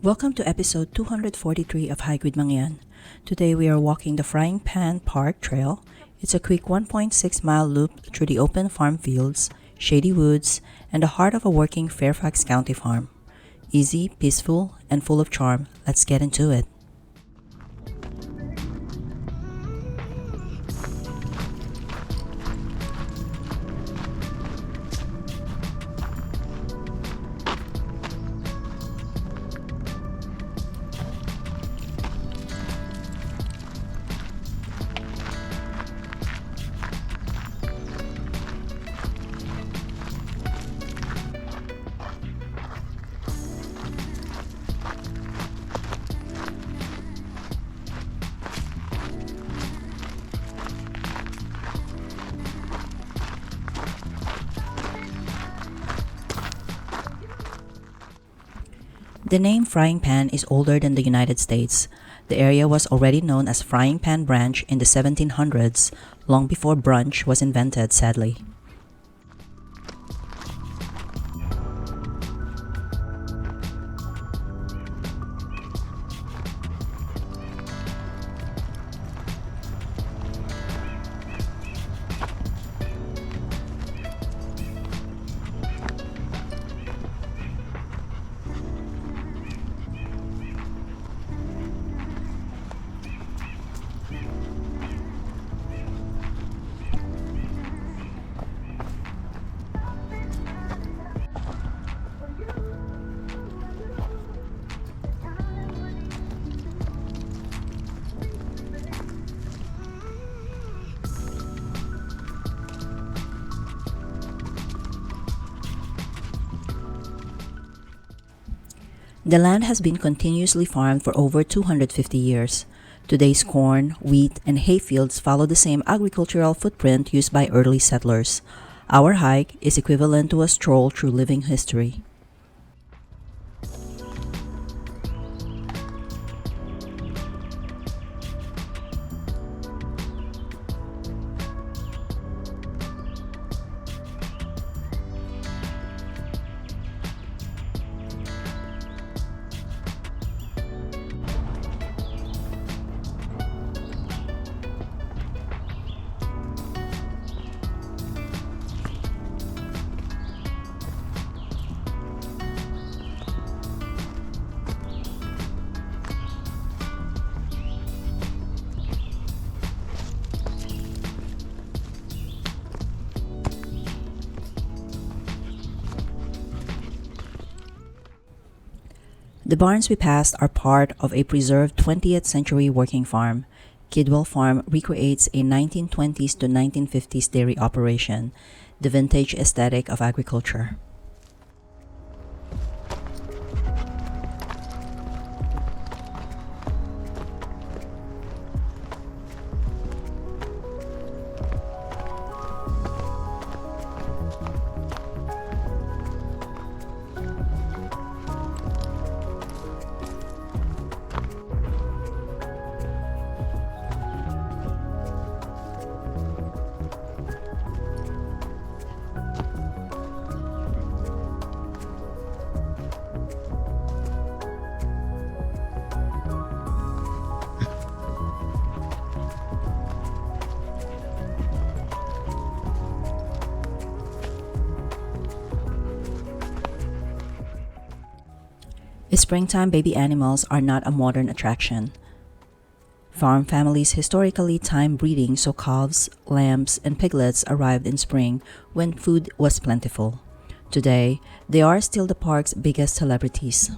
Welcome to episode 243 of Hike with Mangyan. Today we are walking the Frying Pan Park Trail. It's a quick 1.6-mile loop through the open farm fields, shady woods, and the heart of a working Fairfax County farm. Easy, peaceful, and full of charm. Let's get into it. The name Frying Pan is older than the United States. The area was already known as Frying Pan Branch in the 1700s, long before brunch was invented, sadly. The land has been continuously farmed for over 250 years. Today's corn, wheat, and hay fields follow the same agricultural footprint used by early settlers. Our hike is equivalent to a stroll through living history. The barns we passed are part of a preserved 20th century working farm. Kidwell Farm recreates a 1920s to 1950s dairy operation, the vintage aesthetic of agriculture. Springtime baby animals are not a modern attraction. Farm families historically timed breeding so calves, lambs, and piglets arrived in spring when food was plentiful. Today, they are still the park's biggest celebrities.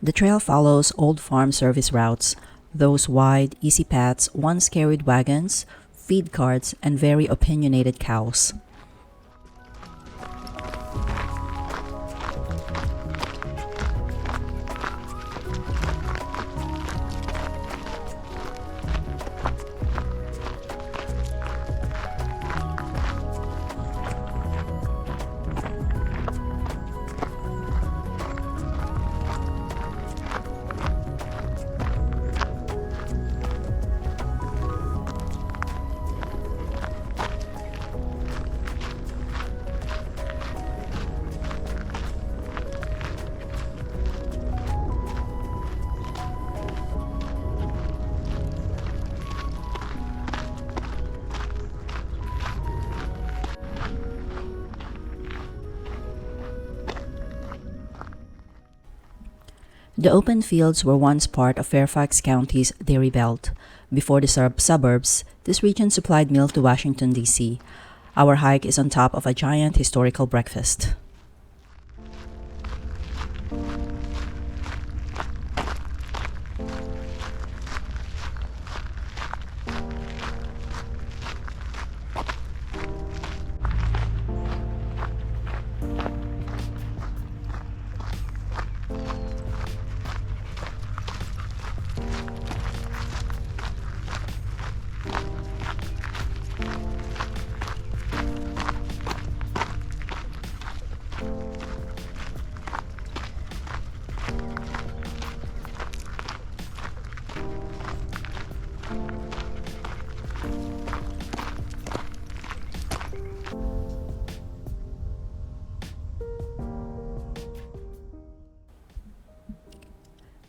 The trail follows old farm service routes, those wide, easy paths once carried wagons, feed carts, and very opinionated cows. The open fields were once part of Fairfax County's dairy belt. Before the suburbs, this region supplied milk to Washington, D.C. Our hike is on top of a giant historical breakfast.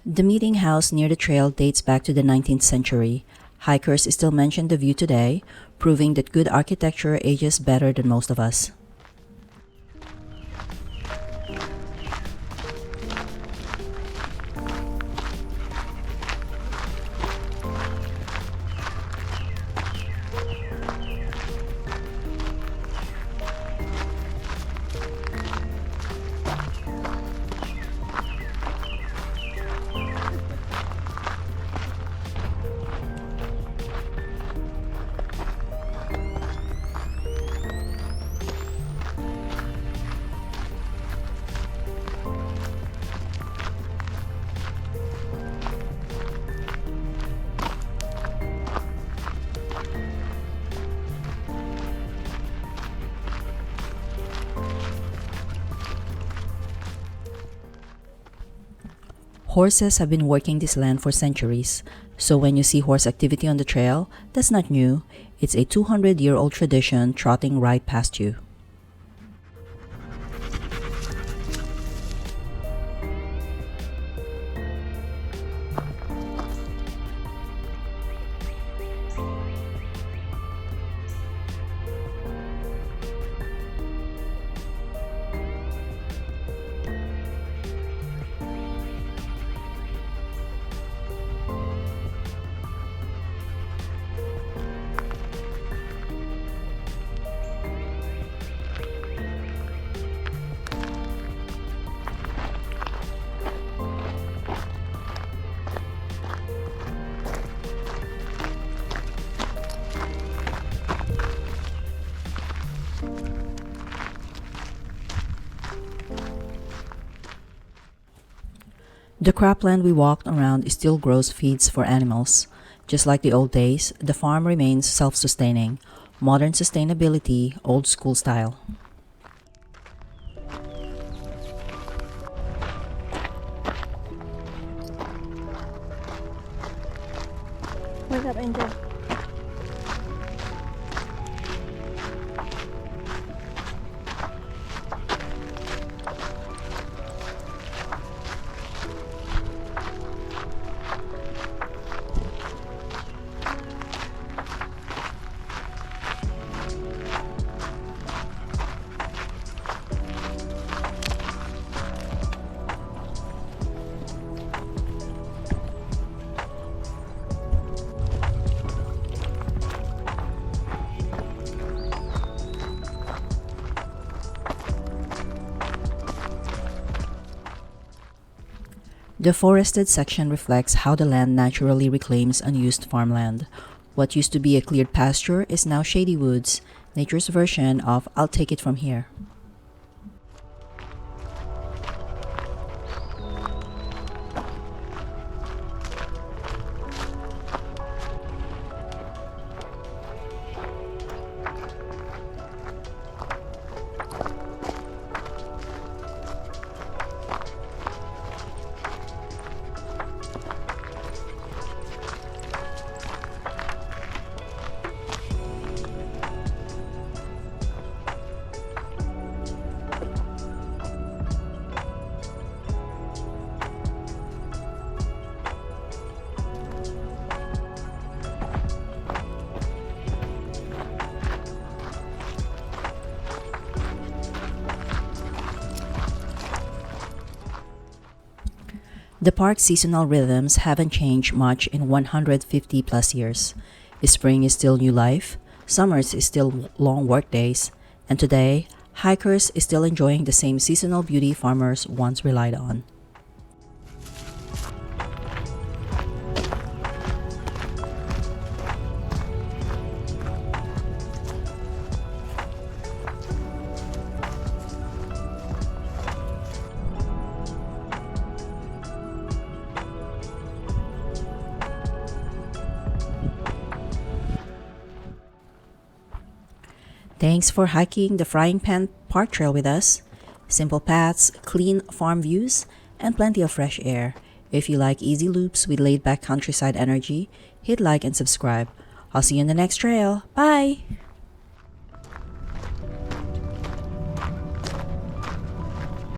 The meeting house near the trail dates back to the 19th century. Hikers still mention the view today, proving that good architecture ages better than most of us. Horses have been working this land for centuries, so when you see horse activity on the trail, that's not new. It's a 200-year-old tradition trotting right past you. The cropland we walked around still grows feeds for animals. Just like the old days, the farm remains self-sustaining. Modern sustainability, old school style. What's up, Angel? The forested section reflects how the land naturally reclaims unused farmland. What used to be a cleared pasture is now shady woods, nature's version of "I'll take it from here." The park's seasonal rhythms haven't changed much in 150 plus years. Spring is still new life, summers is still long work days, and today, hikers is still enjoying the same seasonal beauty farmers once relied on. Thanks for hiking the Frying Pan Park Trail with us. Simple paths, clean farm views, and plenty of fresh air. If you like easy loops with laid back countryside energy, hit like and subscribe. I'll see you in the next trail. Bye!